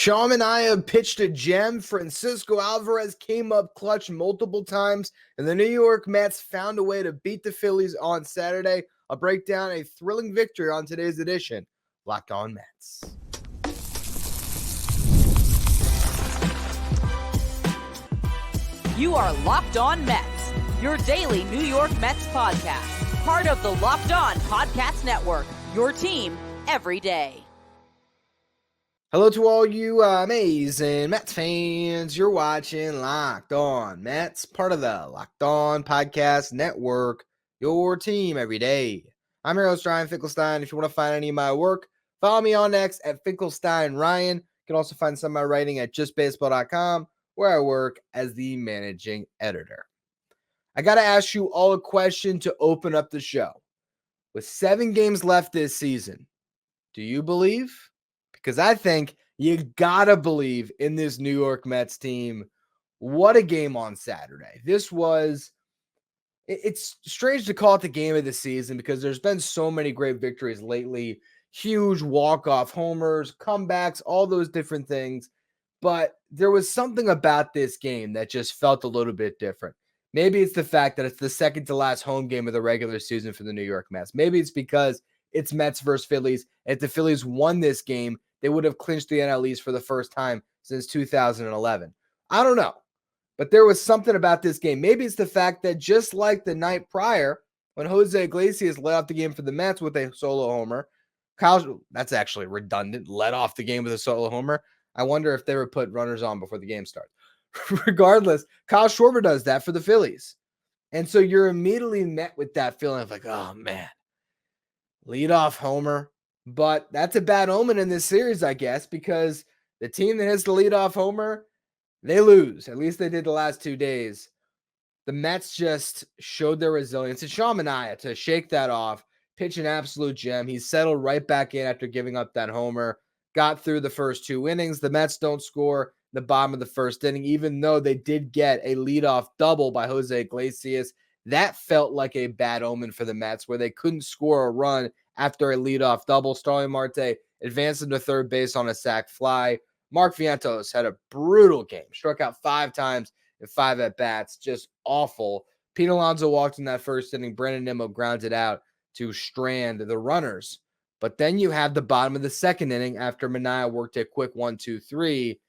Sean Manaea pitched a gem. Francisco Alvarez came up clutch multiple times, and the New York Mets found a way to beat the Phillies on Saturday. I'll break down a thrilling victory on today's edition. Locked On Mets. You are Locked On Mets, your daily New York Mets podcast. Part of the Locked On Podcast Network, your team every day. Hello to all you amazing Mets fans. You're watching Locked On Mets, part of the Locked On Podcast Network, your team every day. I'm your host, Ryan Finkelstein. If you want to find any of my work, follow me on X at Finkelstein Ryan. You can also find some of my writing at justbaseball.com, where I work as the managing editor. I got to ask you all a question to open up the show. With 7 games left this season, do you believe? Because I think you gotta believe in this New York Mets team. What a game on Saturday. It's strange to call it the game of the season because there's been so many great victories lately. Huge walk-off homers, comebacks, all those different things. But there was something about this game that just felt a little bit different. Maybe it's the fact that it's the second to last home game of the regular season for the New York Mets. Maybe it's because it's Mets versus Phillies. If the Phillies won this game, they would have clinched the NL East for the first time since 2011. I don't know. But there was something about this game. Maybe it's the fact that just like the night prior, when Jose Iglesias led off the game for the Mets with a solo homer, that's actually redundant, led off the game with a solo homer. I wonder if they were put runners on before the game starts. Regardless, Kyle Schwarber does that for the Phillies. And so you're immediately met with that feeling of like, oh man, leadoff homer. But that's a bad omen in this series, I guess, because the team that hits the leadoff homer, they lose. At least they did the last 2 days. The Mets just showed their resilience. And Sean Manaea, to shake that off, pitch an absolute gem. He settled right back in after giving up that homer, got through the first 2 innings. The Mets don't score the bottom of the first inning, even though they did get a leadoff double by Jose Iglesias. That felt like a bad omen for the Mets, where they couldn't score a run after a leadoff double. Starling Marte advanced into third base on a sac fly. Mark Vientos had a brutal game, struck out 5 times in 5 at-bats, just awful. Pete Alonso walked in that first inning. Brandon Nimmo grounded out to strand the runners. But then you have the bottom of the second inning after Manaea worked a quick 1-2-3.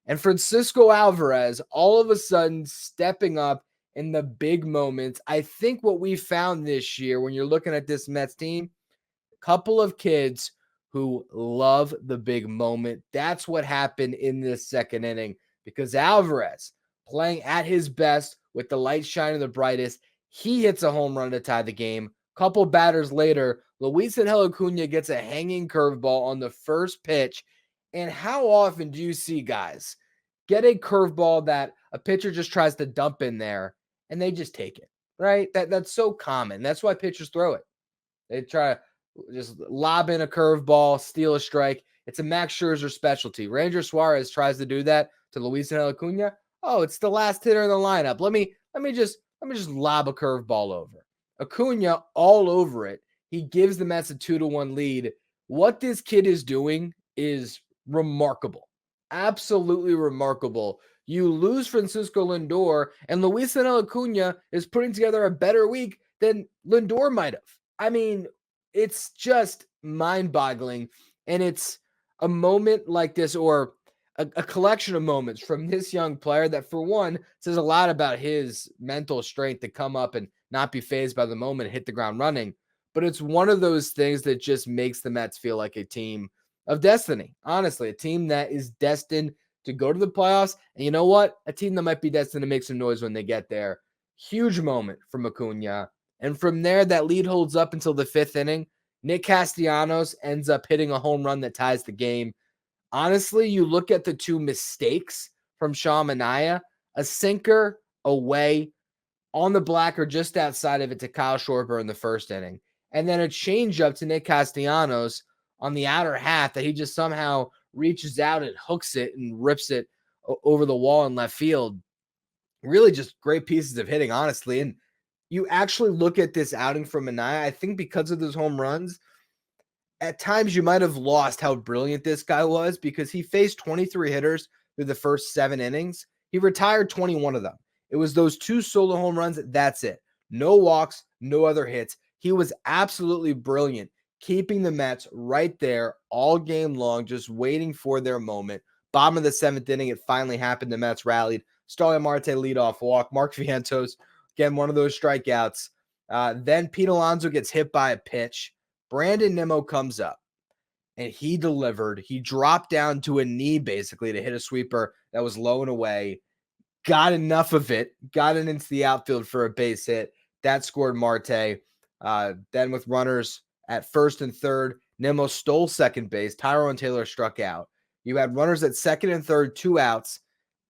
And Francisco Alvarez all of a sudden stepping up in the big moments. I think what we found this year when you're looking at this Mets team, couple of kids who love the big moment. That's what happened in this second inning because Alvarez, playing at his best with the light shining the brightest, he hits a home run to tie the game. Couple batters later, Luisangel Acuña gets a hanging curveball on the first pitch. And how often do you see guys get a curveball that a pitcher just tries to dump in there and they just take it, right? That's so common. That's why pitchers throw it. They try to just lob in a curveball, steal a strike. It's a Max Scherzer specialty. Ranger Suarez tries to do that to Luisangel Acuña. Oh, it's the last hitter in the lineup. Let me just lob a curveball over. Acuña all over it. He gives the Mets a 2-1 lead. What this kid is doing is remarkable. Absolutely remarkable. You lose Francisco Lindor, and Luisangel Acuña is putting together a better week than Lindor might have. I mean, it's just mind-boggling, and it's a moment like this, or a collection of moments from this young player that, for one, says a lot about his mental strength to come up and not be fazed by the moment and hit the ground running. But it's one of those things that just makes the Mets feel like a team of destiny. Honestly, a team that is destined to go to the playoffs. And you know what? A team that might be destined to make some noise when they get there. Huge moment from Acuña. And from there, that lead holds up until the 5th inning. Nick Castellanos ends up hitting a home run that ties the game. Honestly, you look at the 2 mistakes from Sean Manaea, a sinker away on the black or just outside of it to Kyle Schwarber in the first inning. And then a changeup to Nick Castellanos on the outer half that he just somehow reaches out and hooks it and rips it over the wall in left field. Really just great pieces of hitting, honestly. And you actually look at this outing from Manaea, I think because of those home runs, at times you might have lost how brilliant this guy was because he faced 23 hitters through the first 7 innings. He retired 21 of them. It was those 2 solo home runs. That's it. No walks, no other hits. He was absolutely brilliant, keeping the Mets right there all game long, just waiting for their moment. Bottom of the 7th inning, it finally happened. The Mets rallied. Starling Marte leadoff walk. Mark Vientos, again, one of those strikeouts. Then Pete Alonso gets hit by a pitch. Brandon Nimmo comes up, and he delivered. He dropped down to a knee, basically, to hit a sweeper that was low and away. Got enough of it. Got it into the outfield for a base hit. That scored Marte. Then with runners at first and third, Nimmo stole second base. Tyrone Taylor struck out. You had runners at second and third, 2 outs.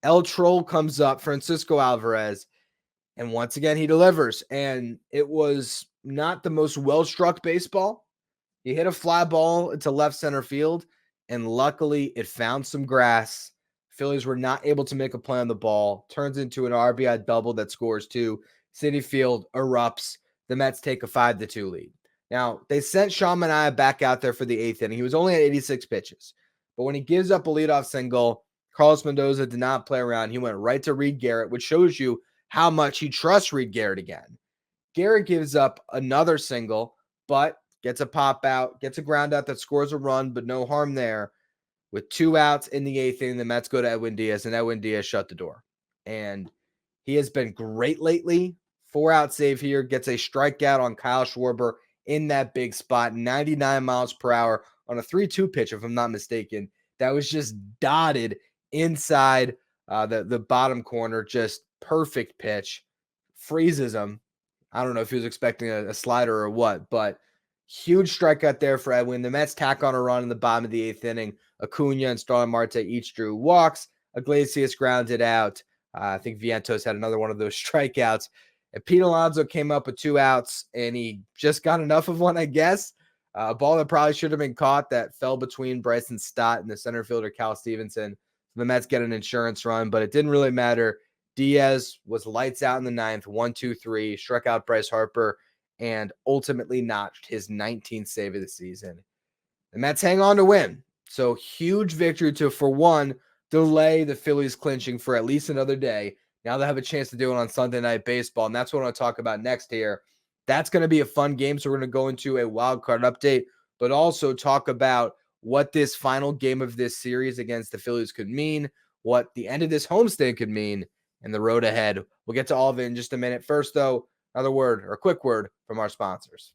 El Troll comes up, Francisco Alvarez, and once again he delivers. And it was not the most well-struck baseball. He hit a fly ball into left center field, and luckily it found some grass. Phillies were not able to make a play on the ball. Turns into an RBI double that scores 2. Citi Field erupts. The Mets take a 5-2 lead. Now, they sent Sean Manaea back out there for the 8th inning. He was only at 86 pitches. But when he gives up a leadoff single, Carlos Mendoza did not play around. He went right to Reed Garrett, which shows you how much he trusts Reed Garrett again. Garrett gives up another single, but gets a pop out, gets a ground out that scores a run, but no harm there. With 2 outs in the 8th inning, the Mets go to Edwin Diaz, and Edwin Diaz shut the door. And he has been great lately. 4-out save here, gets a strikeout on Kyle Schwarber in that big spot, 99 miles per hour on a 3-2 pitch, if I'm not mistaken. That was just dotted inside the bottom corner, just perfect pitch. Freezes him. I don't know if he was expecting a slider or what, but huge strikeout there for Edwin. The Mets tack on a run in the bottom of the 8th inning. Acuña and Starling Marte each drew walks. Iglesias grounded out. I think Vientos had another one of those strikeouts. And Pete Alonso came up with 2 outs, and he just got enough of one, I guess. A ball that probably should have been caught that fell between Bryson Stott and the center fielder, Cal Stevenson. The Mets get an insurance run, but it didn't really matter. Diaz was lights out in the 9th, 1-2-3, struck out Bryce Harper, and ultimately notched his 19th save of the season. The Mets hang on to win. So huge victory to, for one, delay the Phillies clinching for at least another day. Now they have a chance to do it on Sunday Night Baseball, and that's what I want to talk about next here. That's going to be a fun game, so we're going to go into a wild card update, but also talk about what this final game of this series against the Phillies could mean, what the end of this homestand could mean, and the road ahead. We'll get to all of it in just a minute. First, though, another word or a quick word from our sponsors.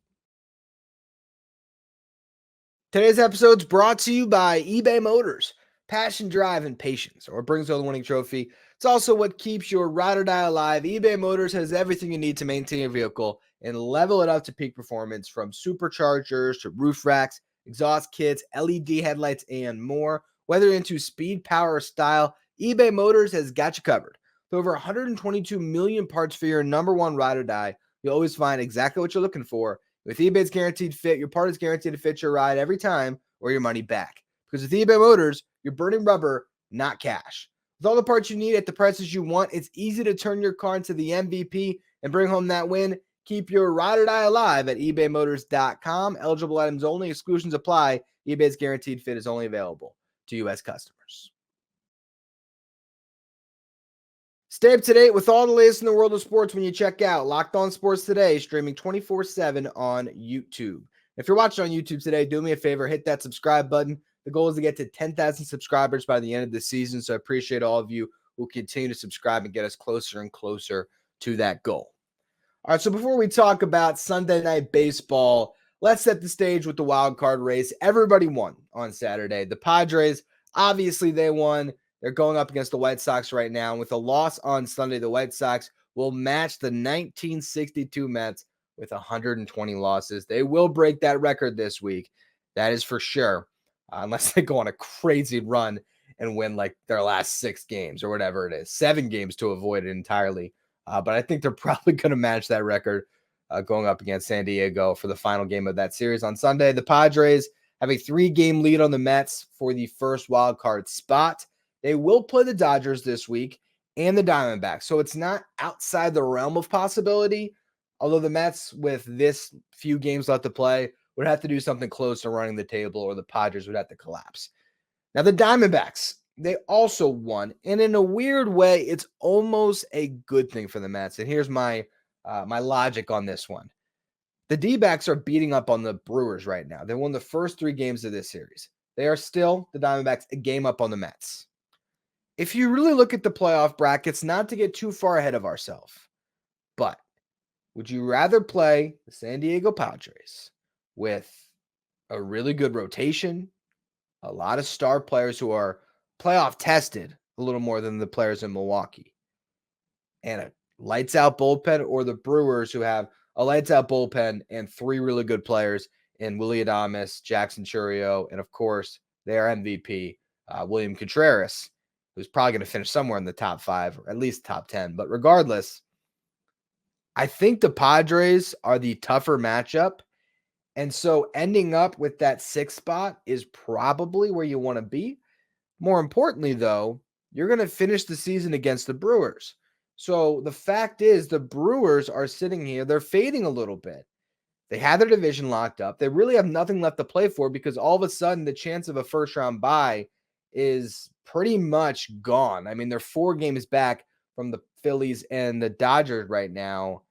Today's episode is brought to you by eBay Motors. Passion, drive, and patience are what brings home the winning trophy. It's also what keeps your ride or die alive. eBay Motors has everything you need to maintain your vehicle and level it up to peak performance, from superchargers to roof racks, exhaust kits, LED headlights, and more. Whether you're into speed, power, or style, eBay Motors has got you covered. With over 122 million parts for your number one ride or die, you'll always find exactly what you're looking for. With eBay's Guaranteed Fit, your part is guaranteed to fit your ride every time or your money back. Because with eBay Motors, you're burning rubber, not cash. With all the parts you need at the prices you want, it's easy to turn your car into the MVP and bring home that win. Keep your ride or die alive at ebaymotors.com. Eligible items only. Exclusions apply. eBay's Guaranteed Fit is only available to U.S. customers. Stay up to date with all the latest in the world of sports when you check out Locked On Sports Today, streaming 24/7 on YouTube. If you're watching on YouTube today, do me a favor, hit that subscribe button. The goal is to get to 10,000 subscribers by the end of the season, so I appreciate all of you who continue to subscribe and get us closer and closer to that goal. All right, so before we talk about Sunday Night Baseball, let's set the stage with the wild card race. Everybody won on Saturday. The Padres, obviously they won. They're going up against the White Sox right now. And with a loss on Sunday, the White Sox will match the 1962 Mets with 120 losses. They will break that record this week. That is for sure. Unless they go on a crazy run and win like their last 6 games or whatever it is. 7 games to avoid it entirely. But I think they're probably going to match that record going up against San Diego for the final game of that series on Sunday. The Padres have a 3-game lead on the Mets for the first wild card spot. They will play the Dodgers this week and the Diamondbacks. So it's not outside the realm of possibility. Although the Mets, with this few games left to play, would have to do something close to running the table, or the Padres would have to collapse. Now, the Diamondbacks, they also won, and in a weird way, it's almost a good thing for the Mets. And here's my my logic on this one. The D-backs are beating up on the Brewers right now. They won the first 3 games of this series. They are still, the Diamondbacks, a game up on the Mets. If you really look at the playoff brackets, not to get too far ahead of ourselves, but would you rather play the San Diego Padres with a really good rotation, a lot of star players who are playoff tested a little more than the players in Milwaukee, and a lights out bullpen, or the Brewers who have a lights out bullpen and 3 really good players in Willy Adames, Jackson Chourio, and of course their MVP, William Contreras, who's probably going to finish somewhere in the top 5 or at least top 10. But regardless, I think the Padres are the tougher matchup. And so ending up with that 6th spot is probably where you want to be. More importantly, though, you're going to finish the season against the Brewers. So the fact is, the Brewers are sitting here, they're fading a little bit. They had their division locked up. They really have nothing left to play for, because all of a sudden the chance of a first round bye is pretty much gone. I mean, they're 4 games back from the Phillies and the Dodgers right now.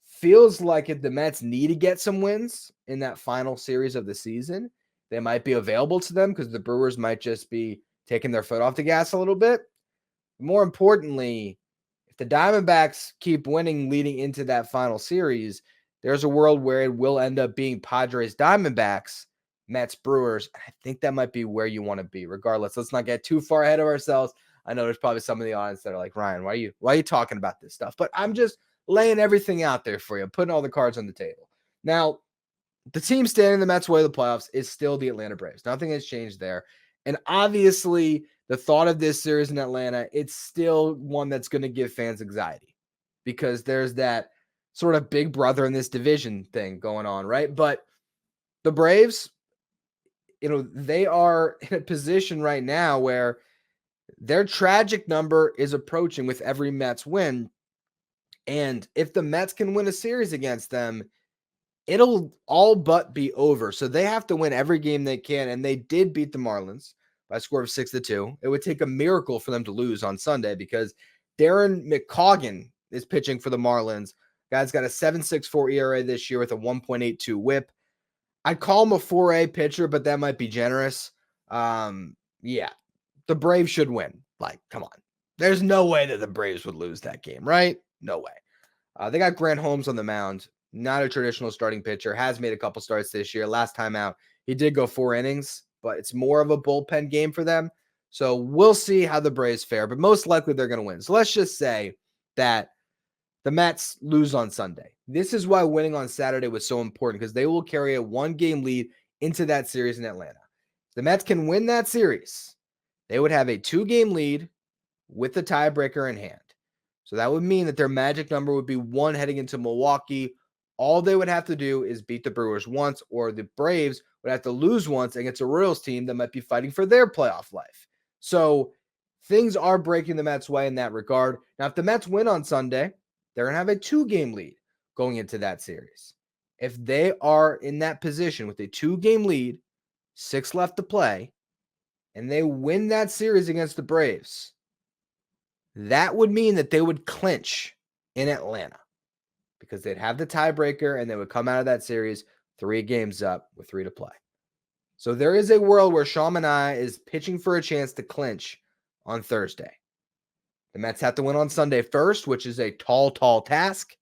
Feels like if the Mets need to get some wins in that final series of the season, they might be available to them, because the Brewers might just be taking their foot off the gas a little bit. More importantly, if the Diamondbacks keep winning leading into that final series, there's a world where it will end up being Padres Diamondbacks, Mets Brewers. I think that might be where you want to be. Regardless, let's not get too far ahead of ourselves. I know there's probably some of the audience that are like, Ryan, why are you talking about this stuff? But I'm just laying everything out there for you, putting all the cards on the table. Now, the team standing the Mets' way of the playoffs is still the Atlanta Braves. Nothing has changed there. And obviously, the thought of this series in Atlanta, it's still one that's going to give fans anxiety, because there's that sort of big brother in this division thing going on, right? But the Braves, they are in a position right now where their tragic number is approaching with every Mets win. And if the Mets can win a series against them, it'll all but be over. So they have to win every game they can. And they did beat the Marlins by a score of 6-2. It would take a miracle for them to lose on Sunday, because Darren McCaughan is pitching for the Marlins. Guy's got a 7.64 ERA this year with a 1.82 whip. I'd call him a 4A pitcher, but that might be generous. Yeah, the Braves should win. Like, come on. There's no way that the Braves would lose that game, right? No way. They got Grant Holmes on the mound. Not a traditional starting pitcher. Has made a couple starts this year. Last time out, he did go 4 innings, but it's more of a bullpen game for them. So we'll see how the Braves fare, but most likely they're going to win. So let's just say that the Mets lose on Sunday. This is why winning on Saturday was so important, because they will carry a 1-game lead into that series in Atlanta. If the Mets can win that series, they would have a 2-game lead with the tiebreaker in hand. So that would mean that their magic number would be 1 heading into Milwaukee. All they would have to do is beat the Brewers once, or the Braves would have to lose once against a Royals team that might be fighting for their playoff life. So things are breaking the Mets' way in that regard. Now, if the Mets win on Sunday, they're going to have a 2-game lead going into that series. If they are in that position with a 2-game lead, 6 left to play, and they win that series against the Braves, that would mean that they would clinch in Atlanta, because they'd have the tiebreaker and they would come out of that series 3 games up with 3 to play. So there is a world where Sean Manaea is pitching for a chance to clinch on Thursday. The Mets have to win on Sunday first, which is a tall task.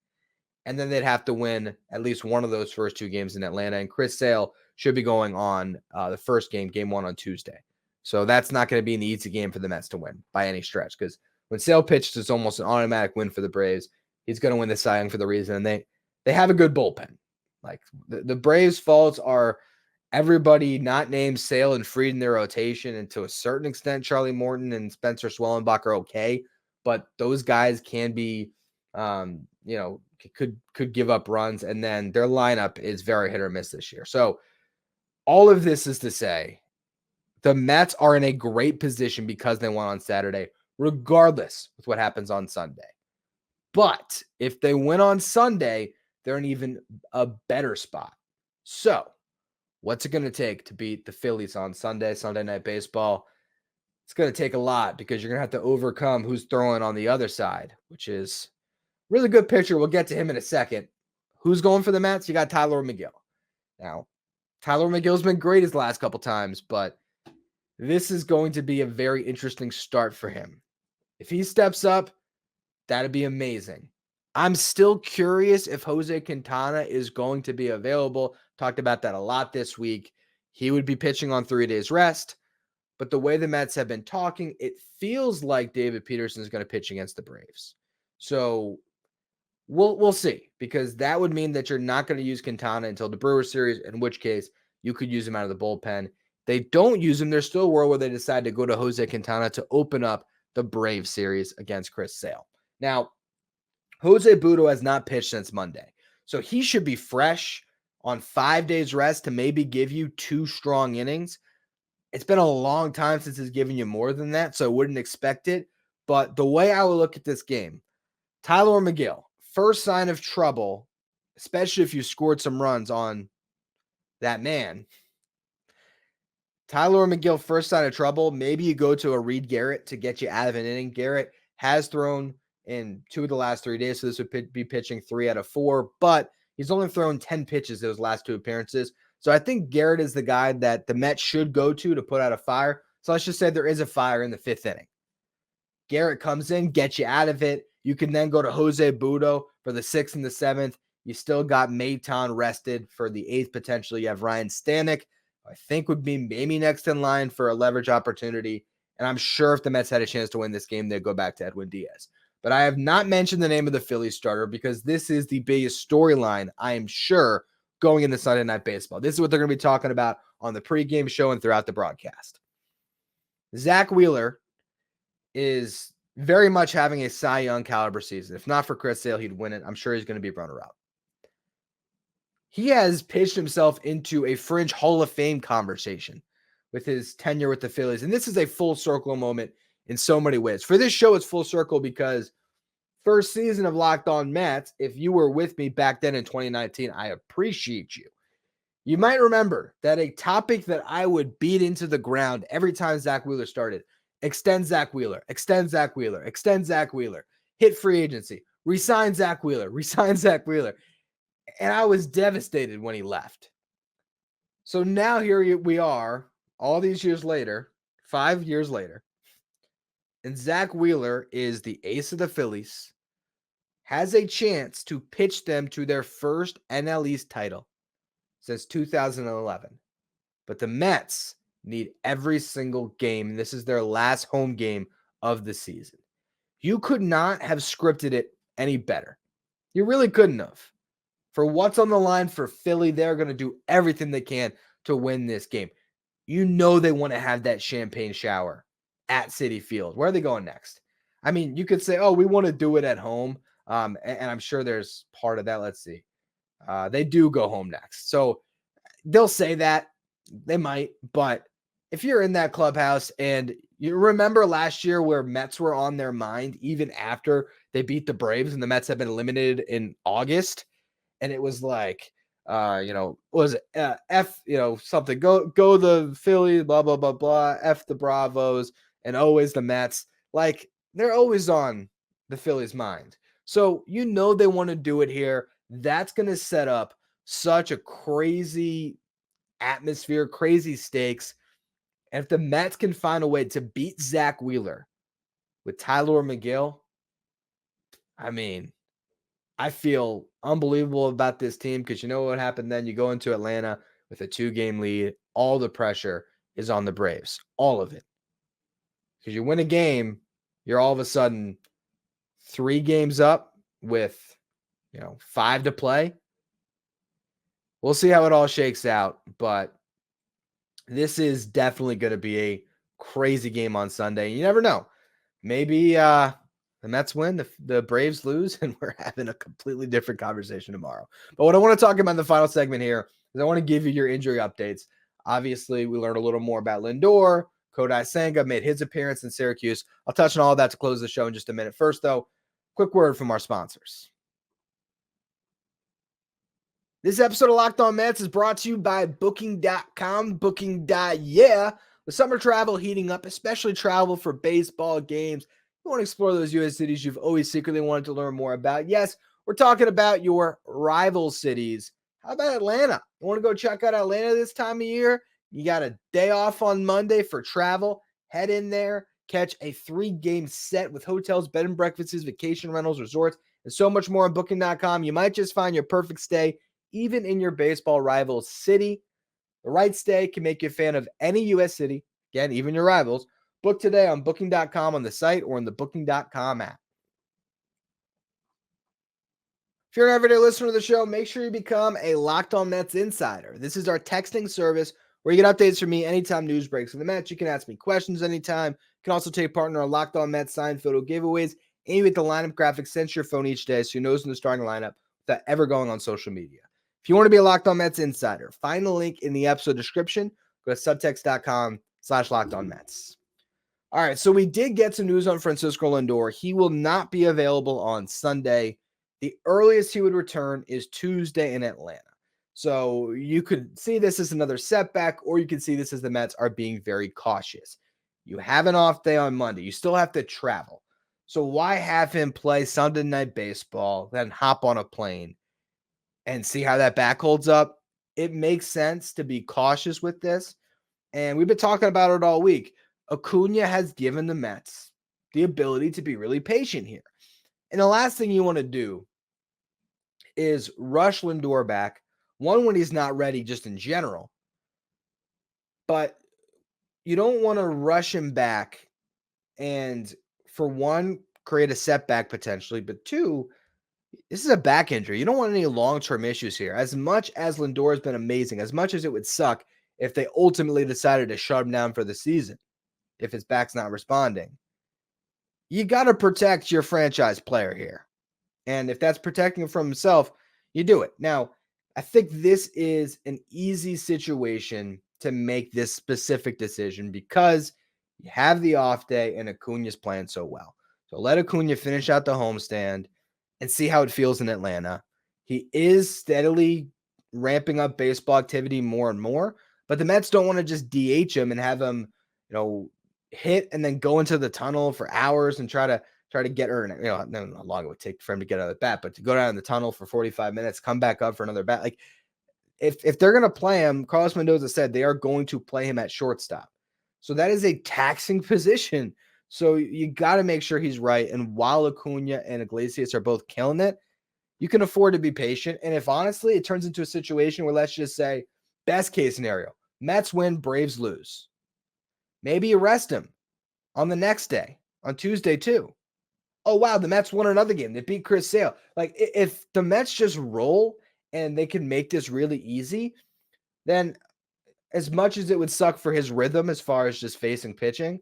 And then they'd have to win at least one of those first 2 games in Atlanta. And Chris Sale should be going on the first game, game 1 on Tuesday. So that's not going to be an easy game for the Mets to win by any stretch, because when Sale pitched, it's almost an automatic win for the Braves. He's going to win the Cy Young for the reason. And they have a good bullpen. Like the Braves' faults are everybody not named Sale and Fried in their rotation. And to a certain extent, Charlie Morton and Spencer Swellenbach are okay. But those guys can be, could give up runs. And then their lineup is very hit or miss this year. So all of this is to say, the Mets are in a great position because they won on Saturday, regardless of what happens on Sunday. But if they win on Sunday, they're in even a better spot. So What's it going to take to beat the Phillies on Sunday Night Baseball? It's going to take a lot because you're going to have to overcome who's throwing on the other side, which is really good pitcher. We'll get to him in a second. Who's going for the Mets? You got Tylor Megill. Now, Tylor Megill's been great his last couple times, but this is going to be a very interesting start for him. If he steps up, that'd be amazing. I'm still curious if Jose Quintana is going to be available. Talked about that a lot this week. He would be pitching on 3 days rest, but the way the Mets have been talking, it feels like David Peterson is going to pitch against the Braves. So we'll see, because that would mean that you're not going to use Quintana until the Brewers series, in which case you could use him out of the bullpen. They don't use him. There's still a world where they decide to go to Jose Quintana to open up the Braves series against Chris Sale. Now, Jose Butto has not pitched since Monday, so he should be fresh on 5 days rest to maybe give you 2 strong innings. It's been a long time since he's given you more than that, so I wouldn't expect it. But the way I would look at this game, Tylor Megill, first sign of trouble, especially if you scored some runs on that man. Tylor Megill, first sign of trouble, maybe you go to a Reed Garrett to get you out of an inning. Garrett has thrown in 2 of the last 3 days, so this would be pitching 3 out of 4, but he's only thrown 10 pitches those last 2 appearances. So I think Garrett is the guy that the Mets should go to put out a fire. So let's just say there is a fire in the 5th inning. Garrett comes in, gets you out of it. You can then go to Jose Butto for the 6th and the 7th. You still got Maton rested for the 8th potentially. You have Ryan Stanek, I think would be maybe next in line for a leverage opportunity. And I'm sure if the Mets had a chance to win this game, they'd go back to Edwin Diaz. But I have not mentioned the name of the Phillies starter because this is the biggest storyline, I am sure, going into Sunday Night Baseball. This is what they're going to be talking about on the pregame show and throughout the broadcast. Zach Wheeler is very much having a Cy Young caliber season. If not for Chris Sale, he'd win it. I'm sure he's going to be runner-up. He has pitched himself into a fringe Hall of Fame conversation with his tenure with the Phillies. And this is a full circle moment in so many ways. For this show, it's full circle because first season of Locked On Mets, if you were with me back then in 2019, I appreciate you. You might remember that a topic that I would beat into the ground every time Zach Wheeler started: extend Zach Wheeler, extend Zach Wheeler, extend Zach Wheeler, hit free agency, resign Zach Wheeler, resign Zach Wheeler. And I was devastated when he left. So now here we are, all these years later, 5 years later, and Zach Wheeler is the ace of the Phillies, has a chance to pitch them to their first NL East title since 2011. But the Mets need every single game. This is their last home game of the season. You could not have scripted it any better. You really couldn't have. For what's on the line for Philly, they're going to do everything they can to win this game. You know they want to have that champagne shower at Citi Field. Where are they going next? I mean, you could say, oh, we want to do it at home. And I'm sure there's part of that. Let's see. They do go home next. So they'll say that. They might. But if you're in that clubhouse and you remember last year where Mets were on their mind even after they beat the Braves and the Mets have been eliminated in August, and it was like, was it F, something, go the Phillies, blah, blah, blah, blah, F the Bravos, and always the Mets. Like, they're always on the Phillies' mind. So, they want to do it here. That's going to set up such a crazy atmosphere, crazy stakes. And if the Mets can find a way to beat Zach Wheeler with Tylor Megill, I mean, I feel unbelievable about this team because you know what happened then? You go into Atlanta with a 2-game lead. All the pressure is on the Braves. All of it. Because you win a game, you're all of a sudden 3 games up with, 5 to play. We'll see how it all shakes out. But this is definitely going to be a crazy game on Sunday. You never know. Maybe the Mets win, the Braves lose, and we're having a completely different conversation tomorrow. But what I want to talk about in the final segment here is I want to give you your injury updates. Obviously, we learned a little more about Lindor. Kodai Senga made his appearance in Syracuse. I'll touch on all of that to close the show in just a minute. First, though, quick word from our sponsors. This episode of Locked On Mets is brought to you by Booking.com. Booking.yeah. With summer travel heating up, especially travel for baseball games, you want to explore those U.S. cities you've always secretly wanted to learn more about. Yes, we're talking about your rival cities. How about Atlanta? You want to go check out Atlanta this time of year? You got a day off on Monday for travel. Head in there, catch a 3-game set with hotels, bed and breakfasts, vacation rentals, resorts, and so much more on Booking.com. You might just find your perfect stay even in your baseball rival's city. The right stay can make you a fan of any U.S. city, again, even your rivals. Book today on Booking.com on the site or in the Booking.com app. If you're an everyday listener to the show, make sure you become a Locked On Mets insider. This is our texting service where you get updates from me anytime news breaks in the Mets. You can ask me questions anytime. You can also take part in our Locked On Mets signed photo giveaways, and you get the lineup graphic sent to your phone each day so you know who's in the starting lineup without ever going on social media. If you want to be a Locked On Mets insider, find the link in the episode description. Go to subtext.com/LockedOnMets. All right, so we did get some news on Francisco Lindor. He will not be available on Sunday. The earliest he would return is Tuesday in Atlanta. So you could see this as another setback, or you could see this as the Mets are being very cautious. You have an off day on Monday. You still have to travel. So why have him play Sunday Night Baseball, then hop on a plane and see how that back holds up? It makes sense to be cautious with this. And we've been talking about it all week. Acuña has given the Mets the ability to be really patient here. And the last thing you want to do is rush Lindor back, one, when he's not ready just in general, but you don't want to rush him back and, for one, create a setback potentially, but two, this is a back injury. You don't want any long-term issues here. As much as Lindor has been amazing, as much as it would suck if they ultimately decided to shut him down for the season, if his back's not responding, you got to protect your franchise player here. And if that's protecting him from himself, you do it. Now, I think this is an easy situation to make this specific decision because you have the off day and Acuña's playing so well. So let Acuña finish out the homestand and see how it feels in Atlanta. He is steadily ramping up baseball activity more and more, but the Mets don't want to just DH him and have him, hit and then go into the tunnel for hours and try to get, or I don't know how long it would take for him to get out of the bat, but to go down in the tunnel for 45 minutes, come back up for another bat. Like if they're going to play him, Carlos Mendoza said they are going to play him at shortstop. So that is a taxing position. So you got to make sure he's right. And while Acuña and Iglesias are both killing it, you can afford to be patient. And if honestly it turns into a situation where, let's just say, best case scenario, Mets win, Braves lose, maybe you rest him on the next day, on Tuesday too. Oh, wow, the Mets won another game. They beat Chris Sale. Like, if the Mets just roll and they can make this really easy, then as much as it would suck for his rhythm as far as just facing pitching,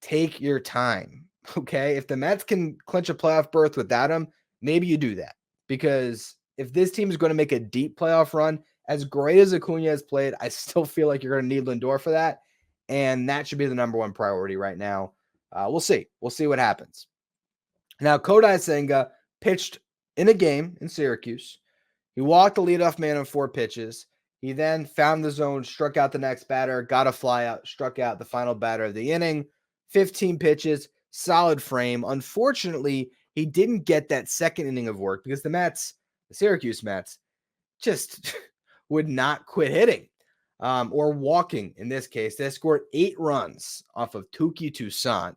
take your time, okay? If the Mets can clinch a playoff berth without him, maybe you do that. Because if this team is going to make a deep playoff run, as great as Acuña has played, I still feel like you're going to need Lindor for that. And that should be the number one priority right now. We'll see. We'll see what happens. Now, Kodai Senga pitched in a game in Syracuse. He walked the leadoff man on 4 pitches. He then found the zone, struck out the next batter, got a fly out, struck out the final batter of the inning. 15 pitches, solid frame. Unfortunately, he didn't get that second inning of work because the Syracuse Mets, just would not quit hitting or walking in this case. They scored 8 runs off of Touki Toussaint.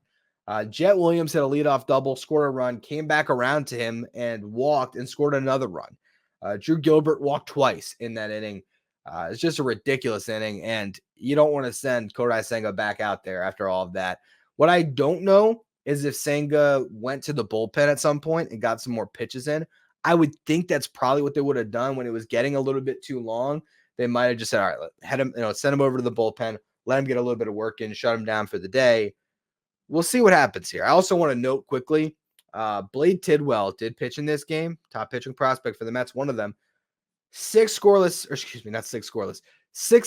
Jet Williams had a leadoff double, scored a run, came back around to him and walked and scored another run. Drew Gilbert walked twice in that inning. It's just a ridiculous inning, and you don't want to send Kodai Senga back out there after all of that. What I don't know is if Senga went to the bullpen at some point and got some more pitches in. I would think that's probably what they would have done when it was getting a little bit too long. They might have just said, all right, head him, send him over to the bullpen, let him get a little bit of work in, shut him down for the day. We'll see what happens here. I also want to note quickly, Blade Tidwell did pitch in this game, top pitching prospect for the Mets, one of them. 6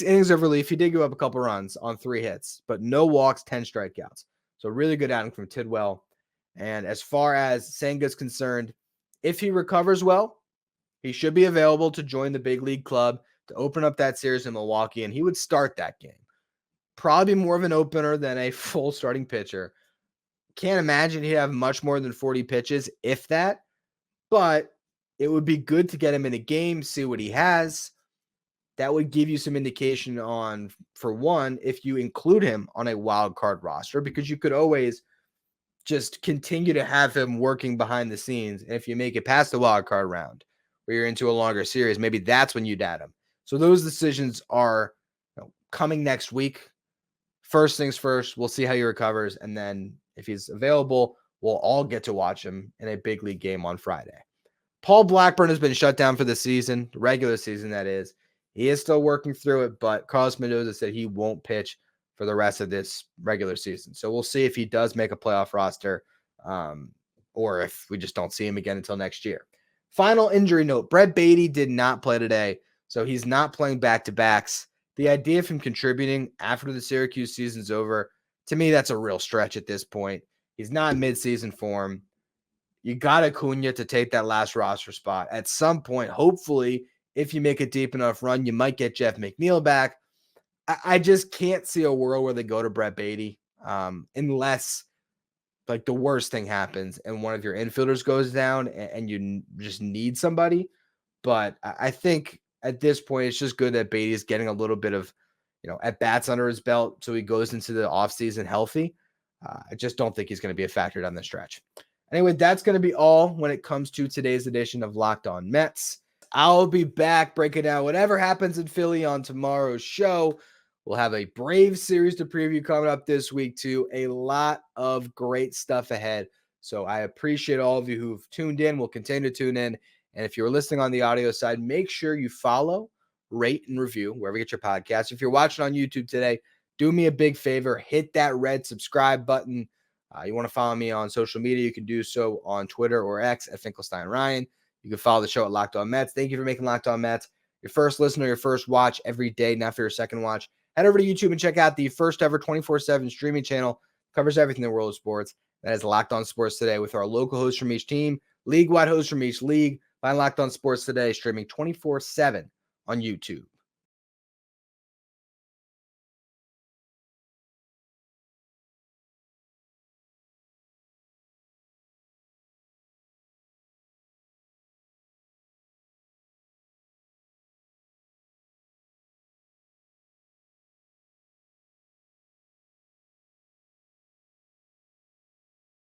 innings of relief. He did give up a couple runs on 3 hits, but no walks, 10 strikeouts. So really good outing from Tidwell. And as far as Senga's concerned, if he recovers well, He should be available to join the big league club to open up that series in Milwaukee, and he would start that game. Probably more of an opener than a full starting pitcher. Can't imagine he'd have much more than 40 pitches, if that, but it would be good to get him in a game, see what he has. That would give you some indication on, for one, if you include him on a wild card roster, because you could always just continue to have him working behind the scenes. And if you make it past the wild card round where you're into a longer series, maybe that's when you'd add him. So those decisions are coming next week. First things first, we'll see how he recovers. And then if he's available, we'll all get to watch him in a big league game on Friday. Paul Blackburn has been shut down for the season, the regular season, that is. He is still working through it, but Carlos Mendoza said he won't pitch for the rest of this regular season. So we'll see if he does make a playoff roster, or if we just don't see him again until next year. Final injury note, Brett Baty did not play today, so he's not playing back-to-backs. The idea of him contributing after the Syracuse season's over, to me, that's a real stretch at this point. He's not in midseason form. You got Acuña to take that last roster spot. At some point, hopefully, if you make a deep enough run, you might get Jeff McNeil back. I just can't see a world where they go to Brett Baty unless like the worst thing happens and one of your infielders goes down and you just need somebody. But I think at this point, it's just good that Baty is getting a little bit of, at-bats under his belt so he goes into the offseason healthy. I just don't think he's going to be a factor down the stretch. Anyway, that's going to be all when it comes to today's edition of Locked On Mets. I'll be back breaking down whatever happens in Philly on tomorrow's show. We'll have a Braves series to preview coming up this week too. A lot of great stuff ahead. So I appreciate all of you who've tuned in. We'll continue to tune in. And if you're listening on the audio side, make sure you follow, rate, and review wherever you get your podcast. If you're watching on YouTube today, do me a big favor. Hit that red subscribe button. You want to follow me on social media, you can do so on Twitter or X at Finkelstein Ryan. You can follow the show at Locked On Mets. Thank you for making Locked On Mets your first listen or your first watch every day, not for your second watch. Head over to YouTube and check out the first ever 24/7 streaming channel. Covers everything in the world of sports. That is Locked On Sports Today with our local hosts from each team, league-wide hosts from each league. Find Locked On Sports Today streaming 24/7 on YouTube.